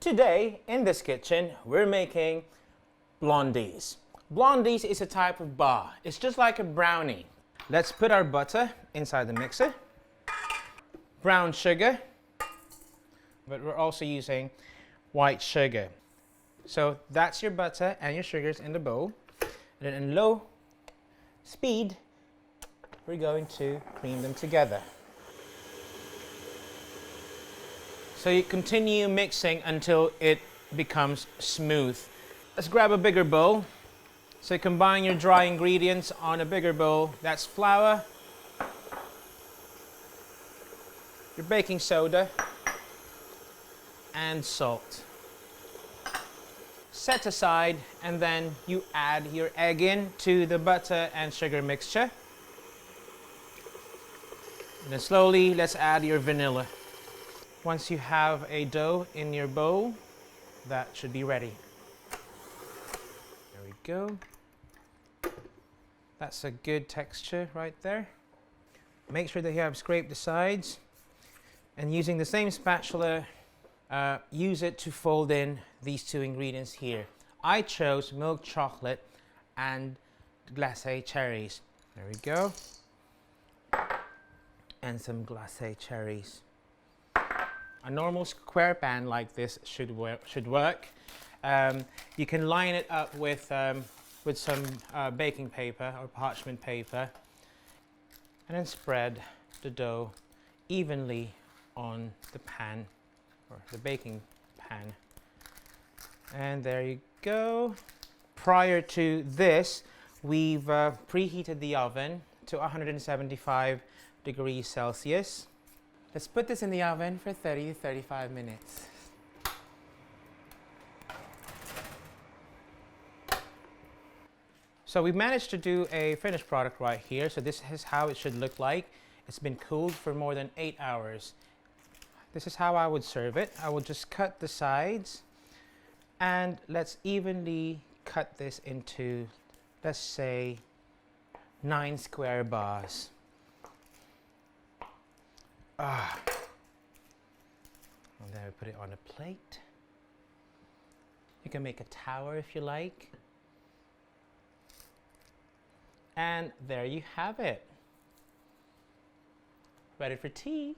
Today, in this kitchen, we're making blondies. Blondies is a type of bar. It's just like a brownie. Let's put our butter inside the mixer. Brown sugar, but we're also using white sugar. So that's your butter and your sugars in the bowl. And then in low speed, we're going to cream them together. So you continue mixing until it becomes smooth. Let's grab a bigger bowl. So combine your dry ingredients on a bigger bowl. That's flour, your baking soda, and salt. Set aside, and then you add your egg in to the butter and sugar mixture. And then slowly, let's add your vanilla. Once you have a dough in your bowl, that should be ready. There we go. That's a good texture right there. Make sure that you have scraped the sides, and using the same spatula, use it to fold in these two ingredients here. I chose milk chocolate and glacé cherries. There we go. And some glacé cherries. A normal square pan like this should work. You can line it up with some baking paper or parchment paper, and then spread the dough evenly on the pan or the baking pan. And there you go. Prior to this, we've preheated the oven to 175 degrees Celsius. Let's put this in the oven for 30 to 35 minutes. So we managed to do a finished product right here. So this is how it should look like. It's been cooled for more than 8 hours. This is how I would serve it. I would just cut the sides, and let's evenly cut this into, let's say, 9 square bars. And then we put it on a plate. You can make a tower if you like. And there you have it. Ready for tea.